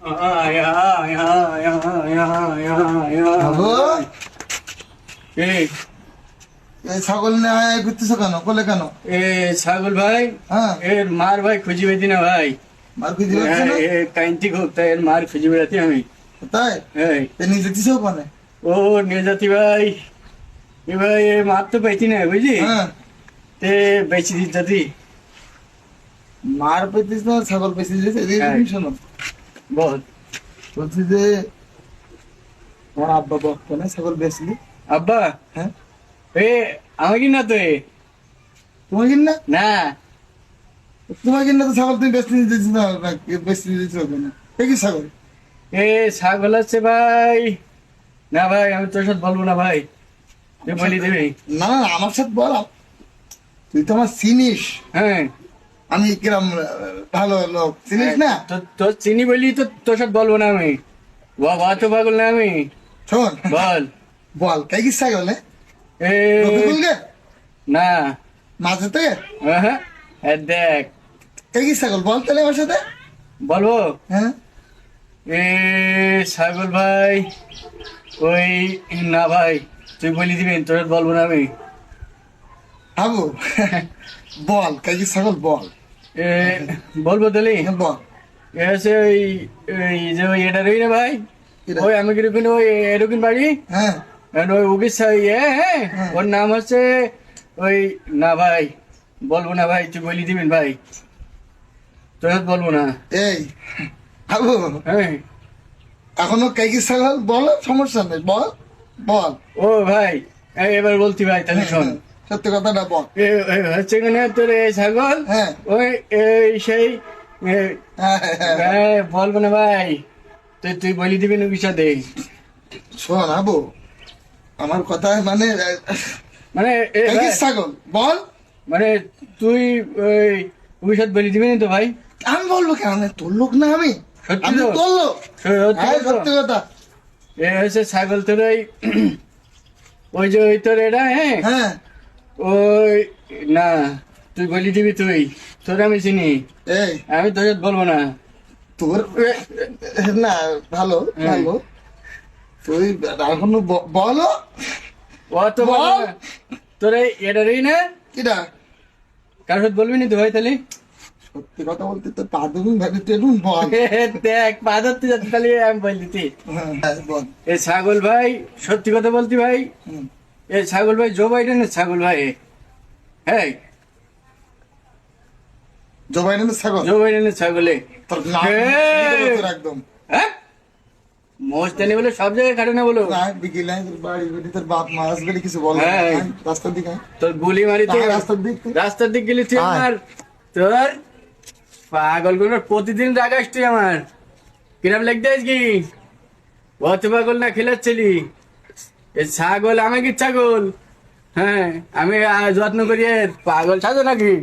বাবু, এই এই ছাগল নিয়ে ঘুরতেছো কেন? কোলে কেন? ছাগল ভাই, হ্যাঁ, এর মার ভাই খুঁজে পেতি না ভাই। মার খুঁজে পাচ্ছে না? কাইন্তি খুব, তাই এর মার খুঁজে বেড়াতি আমি। তাই এই এ নিয়ে যেতেছো ওখানে? ও নিয়ে যাতি ভাই, এ ভাই এ মার তো পাইতি না বুঝলি, হ্যাঁ, তে বেঁচে দিত যাতি। মার পেতিস না, ছাগল পেয়েছিস? হ্যাঁ। শোনো, বল। বলছি যে তোমার আব্বা বকতো না ছাগল বেচলি? আব্বা, হ্যাঁ, এ আমাকে না তো এ তোমার কিন না? না, তোমার কিন না তো ছাগল তুমি বেচতে দিতেছ না? বেচতে দিতেছ কেন? এ কি ছাগল? এ ছাগল আছে ভাই। না ভাই, আমি তোর সাথে বলবো না ভাই, তুই বলি দিবি। না না, আমার সাথে বল। তুই তো আমার চিনিস, হ্যাঁ, আমি কিরম ভালো লোক, চিনিস না? তোর চিনি বলি তো তোর সাথে বলবো না আমি। বাবা তো পাগল না আমি। শোন, বল। বল কে কি ছাগল? এ রফিকুল গে না, মাঝে থেকে হ্যাঁ, এ দেখ, কে কি ছাগল? বল তাহলে আমার সাথে। বলবো। হ্যাঁ, এ ছাগল ভাই, ওই না ভাই, তুই বলি দিবি, তোর সাথে বলবো না আমি। আবু বল কে কি ছাগল? বল। এ বলবো তাহলে। হ্যাঁ, বল। এ আছে ওই ওই যে ওই এটা রই না ভাই, কিরা? ওই আমি কিরকম ওই এরকম বাড়ি, হ্যাঁ, ওই উগিস হ্যাঁ, হ্যাঁ। ওর নাম হচ্ছে ওই, না ভাই বলবো না ভাই, তুই বলি দিবেন ভাই, তোর সাথে বলবো না। এই আবু, হ্যাঁ, এখনো কে কি ছাগল? বল, সমস্যা নেই, বল বল। ও ভাই, এবার বলতি ভাই, তাহলে শোন। সত্যি কথাটা বল। হচ্ছে কিনা তোর এই ছাগল, হ্যাঁ, ওই এই সেই হ্যাঁ, হ্যাঁ। বলবো না ভাই, তুই তুই বলি দিবি না বিষাদে। শোন আবু, আমার কথা মানে মানে কে কি ছাগল? বল। মানে তুই ওই বিষাদ বলি দিবি না তো ভাই? আমি বলবো কেন? তোর লোক না আমি? সত্যি আমি তো? তোর লোক। সত্যি হ্যাঁ, তো? সত্যি কথা। এ হচ্ছে ছাগল তোর ওই ওই যে ওই তোর এটা, হ্যাঁ, হ্যাঁ, ওই না, তুই বলি দিবি, তুই তোর আমি চিনি, এই আমি তোর সাথে বলবো না। তোর না, ভালো ভালো। তুই এখনো বলো। ও তো বল। বলবো না। তোর এই এটারই না, কিটা? কারোর সাথে বলবি না তো ভাই তাহলে? সত্যি কথা বলতে তো পা দুদিন ভাবি, তুই এখন বল। দেখ পা ধরতে যাচ্ছে, তাহলে আমি বল দিতি। হ্যাঁ, বল। এই ছাগল ভাই, সত্যি কথা বলতি ভাই, হুম। এই ছাগল ভাই জো বাইডেনের ছাগল ভাই। হ্যাঁ, জবাইনের ছাগল? জো বাইডেনের ছাগলে। তোর নাম এই! তোর একদম হ্যাঁ, মোস্তানি বলে সব জায়গায় খাটে না বলো। না, বিকেলে তোর বাড়ি বেটি, তোর বাপ মা আসবে কিছু বল। হ্যাঁ। রাস্তার দিকে তোর গুলি মারি তুই, রাস্তার দিক থেকে। রাস্তার দিক গেলি তুই আয়। আমার, তোর পাগল গুলো প্রতিদিন রাগাস তুই আমার। কিরম লাগতে কি অত পাগল না খেলাচ্ছিলি? এ ছাগল, আমি কি ছাগল? হ্যাঁ, আমি যত্ন করি, এর পাগল ছাগল নাকি?